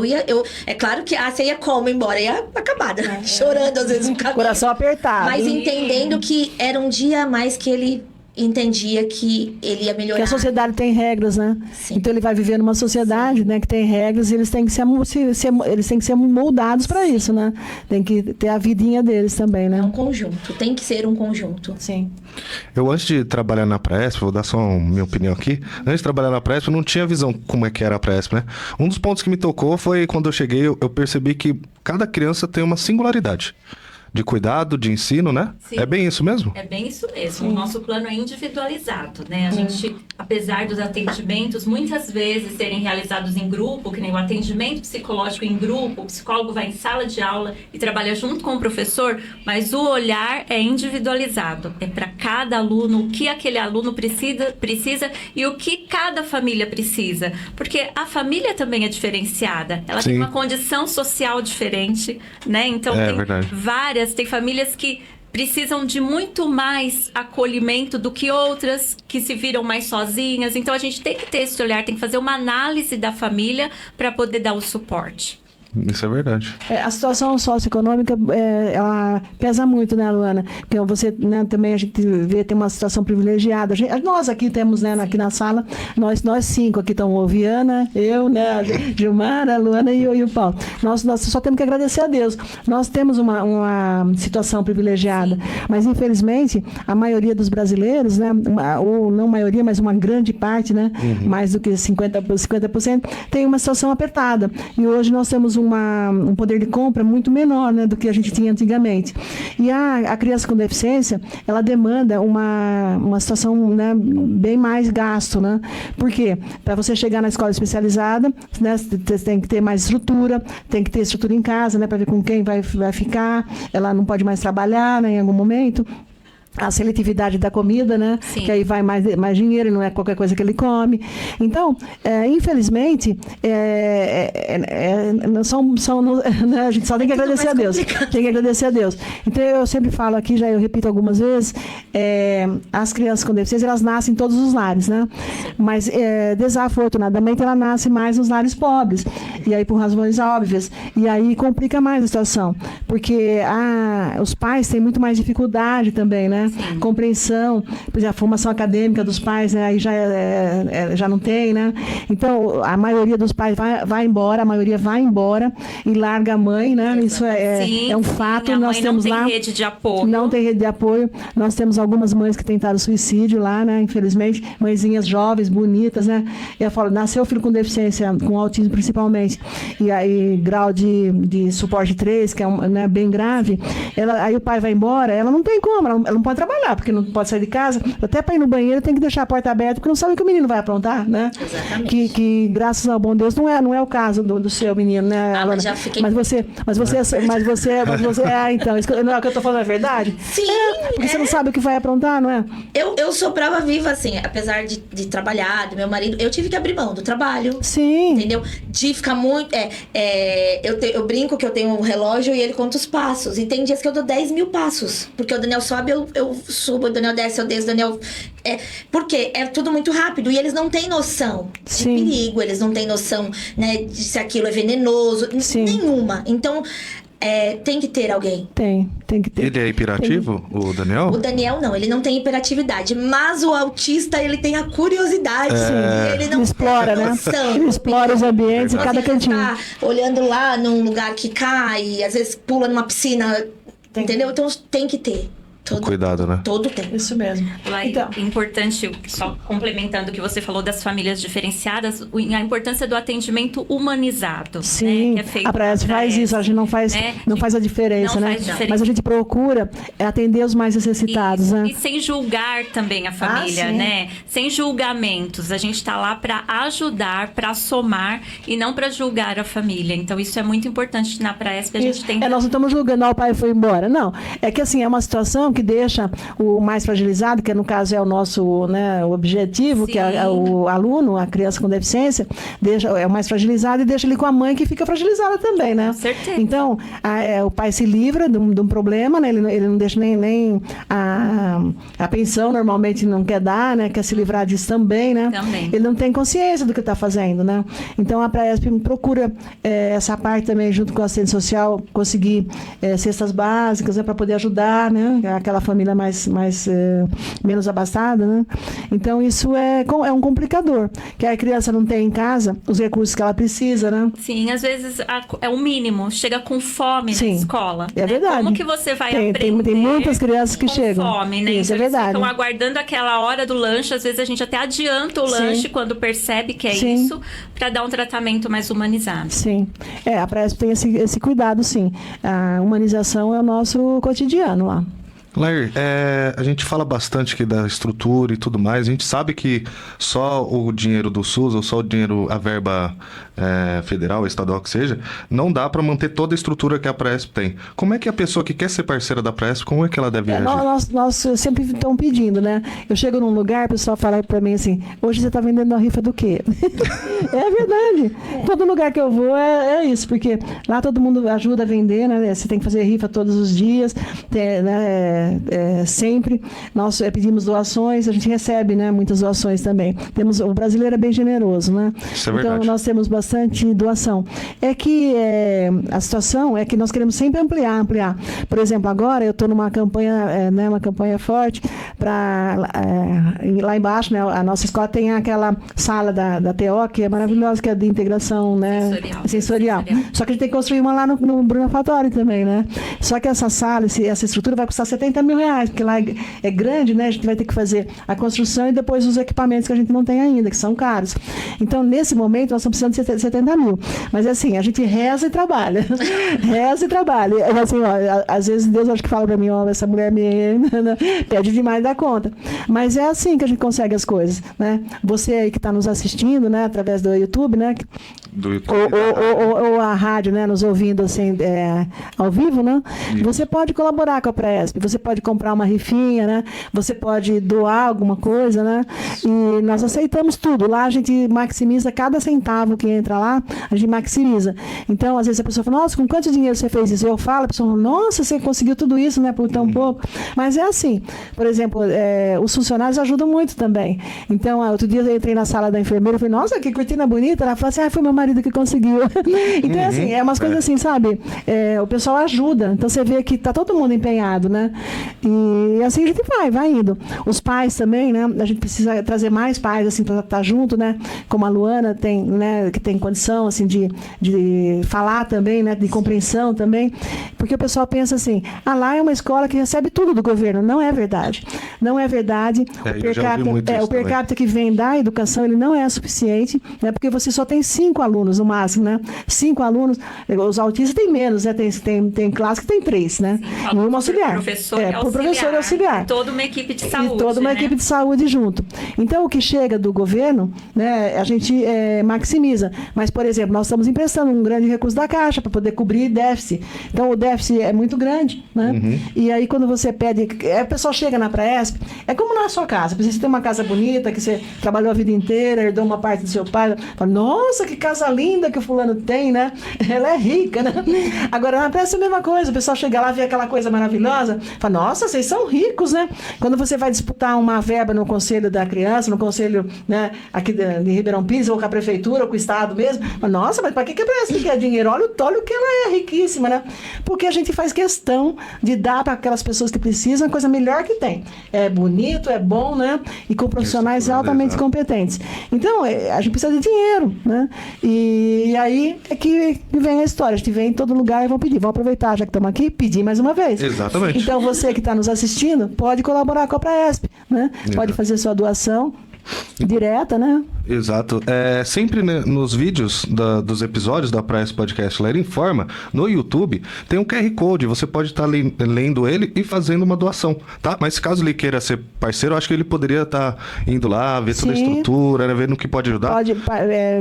é claro que você ia como embora, ia acabada, chorando às vezes um caminho. Coração apertado. Mas entendendo que era um dia a mais que ele entendia que ele ia melhorar. Que a sociedade tem regras, né? Sim. Então ele vai viver numa sociedade, né, que tem regras e eles têm que ser moldados para isso, né? Tem que ter a vidinha deles também, né? É um conjunto, tem que ser um conjunto. Sim. Eu, antes de trabalhar na Presp, vou dar só minha opinião aqui. Antes de trabalhar na Presp, eu não tinha visão como é que era a Presp, né? Um dos pontos que me tocou foi quando eu cheguei, eu percebi que cada criança tem uma singularidade. de cuidado, de ensino, né? Sim. É bem isso mesmo? É bem isso mesmo. O nosso plano é individualizado, né? A gente, apesar dos atendimentos muitas vezes serem realizados em grupo, que nem o atendimento psicológico em grupo, o psicólogo vai em sala de aula e trabalha junto com o professor, mas o olhar é individualizado. É para cada aluno, o que aquele aluno precisa e o que cada família precisa. Porque a família também é diferenciada. Ela Sim. tem uma condição social diferente, né? Então É tem verdade. tem famílias que precisam de muito mais acolhimento do que outras que se viram mais sozinhas. Então a gente tem que ter esse olhar, tem que fazer uma análise da família para poder dar o suporte. Isso é verdade. A situação socioeconômica, ela pesa muito, né, Luana? Porque você, né, também a gente vê, tem uma situação privilegiada. Nós aqui temos, né, aqui na sala, nós 5 aqui estamos, o Viana, eu, né, a Gilmara, a Luana e o Paulo. Nós só temos que agradecer a Deus. Nós temos uma situação privilegiada, mas infelizmente a maioria dos brasileiros, né, ou não maioria, mas uma grande parte, né, mais do que 50%, tem uma situação apertada. E hoje nós temos um poder de compra muito menor, né, do que a gente tinha antigamente. E a criança com deficiência, ela demanda uma situação, né, bem mais gasto, né? Por quê? Para você chegar na escola especializada, né, você tem que ter mais estrutura, tem que ter estrutura em casa, né, para ver com quem vai ficar, ela não pode mais trabalhar, né, em algum momento. A seletividade da comida, né? Sim. Que aí vai mais dinheiro, não é qualquer coisa que ele come. Então, infelizmente, a gente só tem que agradecer a Deus. Tem que agradecer a Deus. Então, eu sempre falo aqui, eu repito algumas vezes, as crianças com deficiência, elas nascem em todos os lares, né? Mas, desafortunadamente, ela nasce mais nos lares pobres. E aí, por razões óbvias. E aí, complica mais a situação. Porque os pais têm muito mais dificuldade também, né? Sim. Compreensão, por exemplo, a formação acadêmica dos pais, né? Aí já não tem, né? Então, a maioria dos pais vai embora, a maioria vai embora e larga a mãe, né? Isso é um fato. A Nós mãe temos não tem lá rede de apoio. Não tem rede de apoio. Nós temos algumas mães que tentaram suicídio lá, né? Infelizmente, mãezinhas jovens, bonitas, né? Eu falo, nasceu filho com deficiência, com autismo principalmente, e aí grau de suporte 3, que é né, bem grave. Aí o pai vai embora, ela não tem como, ela não pode trabalhar, porque não pode sair de casa. Até para ir no banheiro tem que deixar a porta aberta, porque não sabe o que o menino vai aprontar, né? Exatamente. Que graças ao bom Deus, não é o caso do seu menino, né, Alana? Mas já fiquei... Mas você, então, isso não é o que eu tô falando, é verdade? Sim, porque você não sabe o que vai aprontar, não é? Eu sou prova viva, assim, apesar de trabalhar, do meu marido, eu tive que abrir mão do trabalho. Sim. Entendeu? De ficar muito... eu brinco que eu tenho um relógio e ele conta os passos. E tem dias que eu dou 10 mil passos. Porque o Daniel sobe, eu subo, o Daniel desce, eu desço, o Daniel... porque é tudo muito rápido e eles não têm noção de Sim. perigo, eles não têm noção, né, de se aquilo é venenoso, Sim. nenhuma. Então, tem que ter alguém. Tem que ter. Ele é hiperativo, o Daniel? O Daniel não, ele não tem hiperatividade, mas o autista, ele tem a curiosidade. Ele não explora, tem né? noção. Ele explora os ambientes em Verdade. cada cantinho. Tá olhando lá num lugar que cai, às vezes pula numa piscina, entendeu? Então tem que ter. Cuidado, né? Todo tempo. Isso mesmo. Lá Então, é importante, só complementando o que você falou das famílias diferenciadas, a importância do atendimento humanizado. sim, né, que é feito a Praesp faz isso, a gente não faz, né? não faz a diferença, Não né? faz diferença. Mas a gente procura atender os mais necessitados, Isso. né? E sem julgar também a família, sim. né? Sem julgamentos. A gente está lá para ajudar, para somar e não para julgar a família. Então, isso é muito importante na Praesp. A gente tem Nós não estamos julgando, o pai foi embora. Não, é que assim, é uma situação que deixa o mais fragilizado, que no caso é o nosso, né, o objetivo, Sim. que é o aluno, a criança com deficiência, é o mais fragilizado e deixa ele com a mãe que fica fragilizada também, né? Com certeza. Então, o pai se livra de um problema, né? Ele não deixa nem a pensão, normalmente não quer dar, né? Quer se livrar disso também, né? Também. Ele não tem consciência do que está fazendo, né? Então, a Praesp procura essa parte também, junto com a assistente social, conseguir cestas básicas, né? Para poder ajudar, né? aquela família menos abastada, né? Então, isso é um complicador, que a criança não tem em casa os recursos que ela precisa, né? Sim, às vezes é o mínimo, chega com fome Sim, na escola. é né? verdade. Como que você vai aprender tem muitas crianças que com chegam. fome, né? Isso, então, é verdade. eles ficam aguardando aquela hora do lanche, às vezes a gente até adianta o lanche quando percebe que é Sim. isso, para dar um tratamento mais humanizado. Sim, a Presp tem esse cuidado, sim. A humanização é o nosso cotidiano lá. Lair, a gente fala bastante aqui da estrutura e tudo mais. A gente sabe que só o dinheiro do SUS, ou só o dinheiro, a verba federal, estadual que seja, não dá para manter toda a estrutura que a Presp tem. Como é que a pessoa que quer ser parceira da Presp, como é que ela deve agir? Nós sempre estamos pedindo, né? Eu chego num lugar, o pessoal fala para mim assim, hoje você está vendendo a rifa do quê? É verdade. Todo lugar que eu vou é isso, porque lá todo mundo ajuda a vender, né? Você tem que fazer rifa todos os dias, sempre. Nós pedimos doações, a gente recebe, né, muitas doações também. O brasileiro é bem generoso, né? Isso é verdade. Então, nós temos bastante doação. É que a situação é que nós queremos sempre ampliar. Por exemplo, agora eu estou numa campanha, uma campanha forte para lá embaixo, né, a nossa escola tem aquela sala da TO, que é maravilhosa, que é de integração, né, sensorial. Só que a gente tem que construir uma lá no Bruno Fattori também, né? Só que essa sala, essa estrutura vai custar R$70 mil, porque lá é grande, né? A gente vai ter que fazer a construção e depois os equipamentos que a gente não tem ainda, que são caros. Então, nesse momento, nós estamos precisando de 70 mil. Mas, assim, a gente reza e trabalha. Reza e trabalha. Assim, às vezes Deus acho que fala para mim, essa mulher me pede demais da conta. Mas é assim que a gente consegue as coisas, né? Você aí que está nos assistindo, né? Através do YouTube, né? Do YouTube. Ou a rádio, né? Nos ouvindo, assim, ao vivo, né? Isso. Você pode colaborar com a Presp. Você pode comprar uma rifinha, né? Você pode doar alguma coisa, né? E nós aceitamos tudo. Lá a gente maximiza cada centavo que entra lá, a gente maximiza. Então, às vezes a pessoa fala, nossa, com quanto dinheiro você fez isso? Eu falo, a pessoa fala, nossa, você conseguiu tudo isso, né? Por tão pouco. Mas é assim. Por exemplo, os funcionários ajudam muito também. Então, outro dia eu entrei na sala da enfermeira e falei, nossa, que cortina bonita. Ela falou assim, foi meu marido que conseguiu. Então, assim, é umas coisas assim, sabe? O pessoal ajuda. Então, você vê que tá todo mundo empenhado, né? E assim a gente vai indo. Os pais também, né? A gente precisa trazer mais pais, assim, para estar junto, né? Como a Luana tem, né? Que tem condição, assim, de falar também, né? De compreensão também. Porque o pessoal pensa assim, lá é uma escola que recebe tudo do governo. Não é verdade. Não é verdade. O per capita que vem da educação, ele não é suficiente, né? Porque você só tem 5 alunos no máximo, né? 5 alunos. Os autistas têm menos, né? Tem classe que tem 3, né? Sim, um auxiliar. Professor auxiliar. Toda uma equipe de saúde. E toda uma equipe de saúde junto. Então, o que chega do governo, né, a gente maximiza. Mas, por exemplo, nós estamos emprestando um grande recurso da Caixa para poder cobrir déficit. Então, o déficit é muito grande, né? Uhum. E aí, quando você pede... A pessoa chega na Presp, é como na sua casa. Você tem uma casa bonita, que você trabalhou a vida inteira, herdou uma parte do seu pai. Fala, nossa, que casa linda que o fulano tem, né? Ela é rica, né? Agora, na Presp é a mesma coisa. O pessoal chega lá, vê aquela coisa maravilhosa, fala, nossa, vocês são ricos, né? Quando você vai disputar uma verba no Conselho da Criança, no Conselho, né, aqui de Ribeirão Pires, ou com a Prefeitura, ou com o Estado mesmo, fala, nossa, mas para que a Presp quer dinheiro? Olha o que ela é riquíssima, né? Porque a gente faz questão de dar para aquelas pessoas que precisam a coisa melhor que tem. É bonito, é bom, né? E com profissionais altamente competentes. Então, a gente precisa de dinheiro, né? E aí é que vem a história. A gente vem em todo lugar e vão pedir. Vamos aproveitar, já que estamos aqui, pedir mais uma vez. Exatamente. Então, você que está nos assistindo, pode colaborar com a Presp, né? Pode fazer sua doação direta, né? Exato. Sempre, né, nos vídeos dos episódios da Presp Podcast Lair Informa, no YouTube, tem um QR Code. Você pode estar lendo ele e fazendo uma doação, tá? Mas caso ele queira ser parceiro, eu acho que ele poderia estar indo lá, ver toda a estrutura, né, ver no que pode ajudar. Pode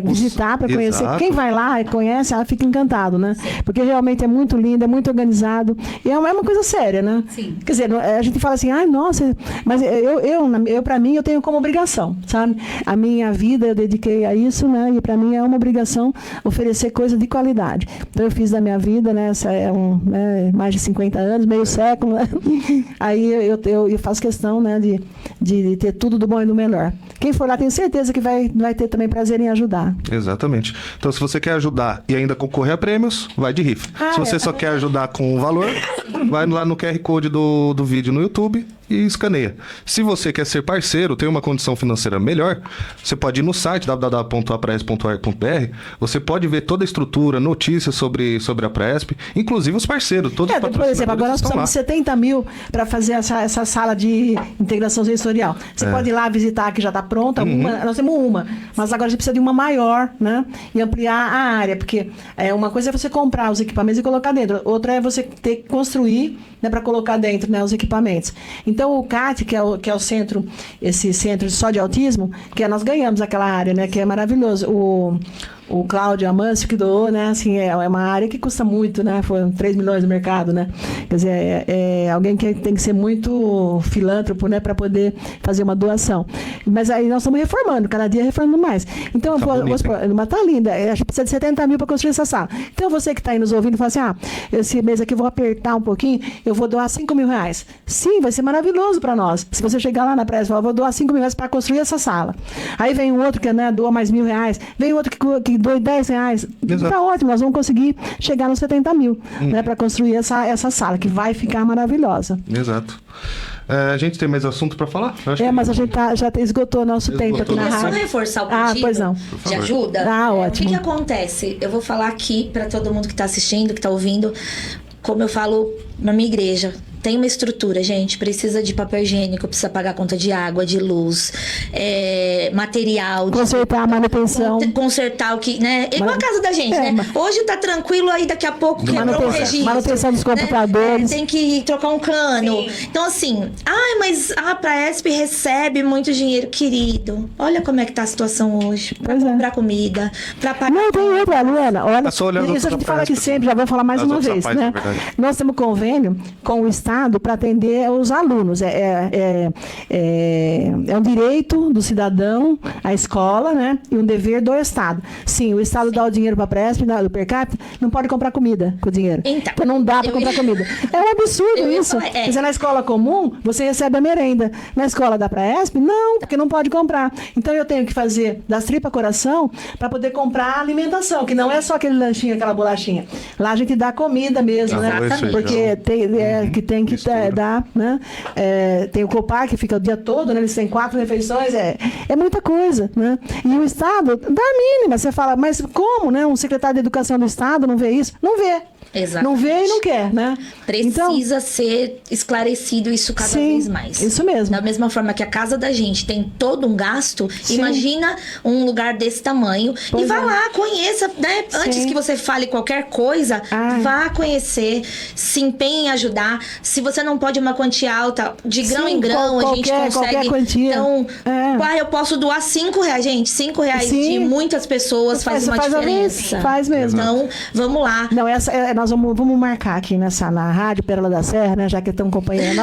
visitar para conhecer. Exato. Quem vai lá e conhece, fica encantado, né? Porque realmente é muito lindo, é muito organizado. E é uma coisa séria, né? Sim. Quer dizer, a gente fala assim, nossa, mas eu para mim, eu tenho como obrigação, sabe? A minha vida eu dediquei a isso, né? E para mim é uma obrigação oferecer coisa de qualidade. Então eu fiz da minha vida, né? Essa mais de 50 anos, meio século, né? Aí eu faço questão, né? De ter tudo do bom e do melhor. Quem for lá, tenho certeza que vai ter também prazer em ajudar. Exatamente. Então, se você quer ajudar e ainda concorrer a prêmios, vai de rifa. Se você só quer ajudar com o valor, vai lá no QR Code do vídeo no YouTube e escaneia. Se você quer ser parceiro, tem uma condição financeira melhor, você pode ir no site www.apraesp.org.br, você pode ver toda a estrutura, notícias sobre a Praesp, inclusive os parceiros, todos os Por patrocinadores exemplo, agora nós estão precisamos de lá. 70 mil para fazer essa sala de integração sensorial. Você pode ir lá visitar, que já está pronta, nós temos uma, mas agora a gente precisa de uma maior, né? E ampliar a área, porque uma coisa é você comprar os equipamentos e colocar dentro, outra é você ter que construir, né, para colocar dentro, né, os equipamentos. Então, o CAT, que é o centro, esse centro só de autismo, que nós ganhamos aquela área, né, que é maravilhoso. O Cláudio Amâncio que doou, né? Assim, é uma área que custa muito, né? Foram 3 milhões no mercado, né? Quer dizer, é alguém que tem que ser muito filântropo, né? Para poder fazer uma doação. Mas aí nós estamos reformando, cada dia reformando mais. Então, mas tá linda. A gente precisa de 70 mil para construir essa sala. Então, você que está aí nos ouvindo, fala assim, esse mês aqui eu vou apertar um pouquinho, eu vou doar 5 mil reais. Sim, vai ser maravilhoso para nós. Se você chegar lá na praia e falar, vou doar 5 mil reais para construir essa sala. Aí vem um outro que, né, doa mais R$1.000. Vem outro que doa R$10. Está ótimo, nós vamos conseguir chegar nos 70 mil, né, para construir essa sala, que vai ficar maravilhosa. Exato. A gente tem mais assunto para falar? Mas a gente já esgotou nosso tempo aqui na Queria só rádio. reforçar o pedido pois não. de ajuda. Ótimo. O que acontece? Eu vou falar aqui para todo mundo que está assistindo, que está ouvindo, como eu falo na minha igreja. Tem uma estrutura, gente, precisa de papel higiênico, precisa pagar conta de água, de luz, material. Consertar a manutenção. Consertar o que, né? Igual a casa da gente, né? Hoje tá tranquilo, aí daqui a pouco quebrou o registro. Manutenção dos computadores. Tem que trocar um cano. Sim. Então, assim, mas a Praesp recebe muito dinheiro, querido. Olha como é que tá a situação hoje. Pra comprar comida, pra pagar. Não, tem outra, Luana. Olha, só olhando isso a gente fala aqui sempre, já vou falar mais uma vez, né? Nós temos convênio com o Estado para atender os alunos. É um direito do cidadão à escola, né? E um dever do Estado. Sim, o Estado dá o dinheiro para a Presp, do per capita, não pode comprar comida com o dinheiro. Então não dá para comprar comida. É um absurdo isso. Quer dizer, na escola comum, você recebe a merenda. Na escola da Presp, não, porque não pode comprar. Então eu tenho que fazer das tripas coração para poder comprar alimentação, que não é só aquele lanchinho, aquela bolachinha. Lá a gente dá comida mesmo, né? Porque tem que dar, né? Tem o Copar, que fica o dia todo, né? Eles têm 4 refeições, é muita coisa, né? E o Estado dá a mínima. Você fala, mas como, né? Um secretário de Educação do Estado não vê isso? Não vê. Exatamente. Não vê e não quer, né? Precisa ser esclarecido isso cada vez mais. Isso mesmo. Da mesma forma que a casa da gente tem todo um gasto, imagina um lugar desse tamanho. E vá lá, conheça, né? Antes que você fale qualquer coisa, vá conhecer, se empenhe em ajudar. Se você não pode uma quantia alta, de grão em grão, a gente consegue. Qualquer quantia. Então, eu posso doar R$5, gente. R$5 de muitas pessoas faz uma diferença. Faz mesmo. Então, vamos lá. Não, nós vamos marcar aqui na Rádio Pérola da Serra, né, já que estão acompanhando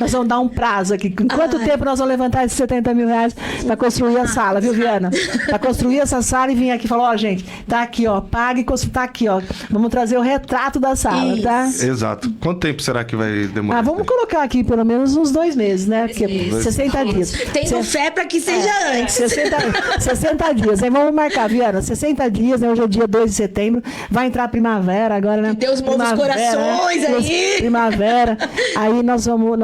nós vamos dar um prazo aqui. Em quanto tempo nós vamos levantar esses R$70 mil para construir a sala, viu, Viana? Para construir essa sala e vir aqui e falar, gente, tá aqui, pague e tá aqui, vamos trazer o retrato da sala, tá? Exato. Quanto tempo será que vai demorar? Vamos colocar aqui pelo menos uns 2 meses, né? Porque 60 dias. Tenho fé para que seja antes. 60 dias. Aí vamos marcar, Viana, 60 dias, né? Hoje é dia 2 de setembro, vai entrar a primavera agora, né? Deus move os corações aí. Primavera. Aí nós vamos,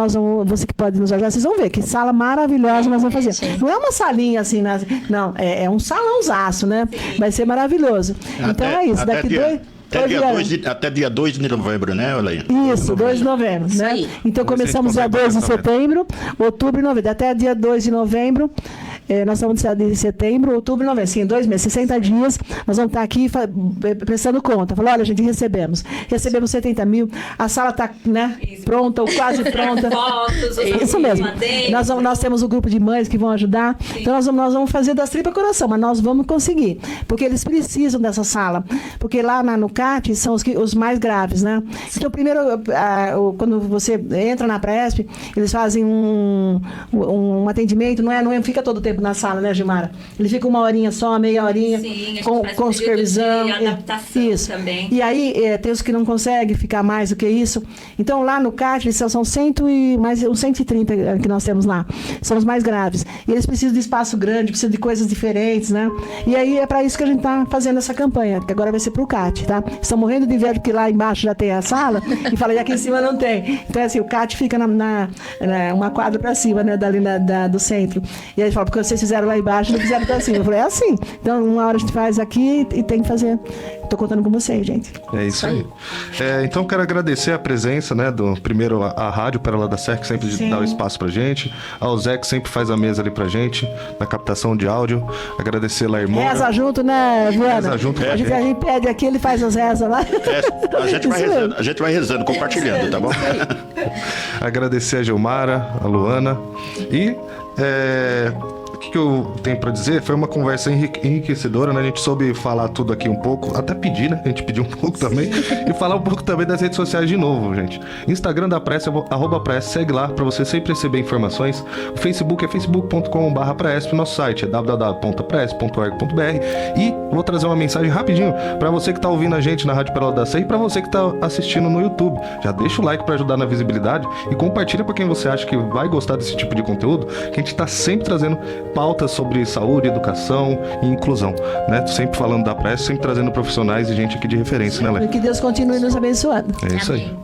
você que pode nos ajudar, vocês vão ver que sala maravilhosa nós vamos fazer. Não é uma salinha assim, não, é um salãozaço, né? Vai ser maravilhoso. Então é isso. Até dia 2 de novembro, né, Olaine? Isso, 2 de novembro, né? Aí. Então começamos dia 2 de setembro, outubro e novembro. Até dia 2 de novembro. Nós estamos de setembro, outubro, novembro, sim, 2 meses, 60 dias, nós vamos estar aqui prestando conta. Falou, olha, gente, recebemos 70 mil, a sala está, né, pronta, ou quase pronta. Fotos, isso mesmo. Nós temos um grupo de mães que vão ajudar, então nós vamos fazer das tripas coração, mas nós vamos conseguir, porque eles precisam dessa sala, porque lá no CAT são os mais graves, né? Então, primeiro, quando você entra na Presp, eles fazem um atendimento, não fica todo o tempo na sala, né, Gilmara? Ele fica uma horinha só, meia horinha, Sim, a gente com faz um supervisão. período de adaptação Isso. também. E aí, tem os que não conseguem ficar mais do que isso. Então, lá no CAT, são 130 que nós temos lá. São os mais graves. E eles precisam de espaço grande, precisam de coisas diferentes, né? E aí, é para isso que a gente está fazendo essa campanha, que agora vai ser para o CAT, tá? Estão morrendo de inveja porque lá embaixo já tem a sala, e fala, e aqui em cima não tem. Então, assim, o CAT fica uma quadra para cima, né, dali do centro. E aí fala, porque vocês fizeram lá embaixo, não fizeram para cima. Eu falei, é assim. Então, uma hora a gente faz aqui e tem que fazer. Estou contando com vocês, gente. É isso aí. Então, quero agradecer a presença, né, primeiro a Rádio Pérola da Serra, que sempre dá o espaço pra gente, ao Zé, que sempre faz a mesa ali pra gente, na captação de áudio. Agradecer a Lairmona. Reza junto, né, Viana? Reza junto. A gente pede aqui, ele faz as rezas lá. A gente vai rezando, compartilhando, tá bom? Agradecer a Gilmara, a Luana. E o que eu tenho pra dizer? Foi uma conversa enriquecedora, né? A gente soube falar tudo aqui um pouco, até pedir, né? A gente pediu um pouco também. E falar um pouco também das redes sociais de novo, gente. Instagram da Praesp, @Praesp, segue lá pra você sempre receber informações. O Facebook é facebook.com/Praesp, nosso site é www.praesp.org.br. E vou trazer uma mensagem rapidinho pra você que tá ouvindo a gente na Rádio Pérola da Serra e pra você que tá assistindo no YouTube. Já deixa o like pra ajudar na visibilidade e compartilha pra quem você acha que vai gostar desse tipo de conteúdo, que a gente tá sempre trazendo pautas sobre saúde, educação e inclusão, né? Sempre falando da Praesp, sempre trazendo profissionais e gente aqui de referência, né, Lé? Que Deus continue nos abençoando. É isso aí. Amém.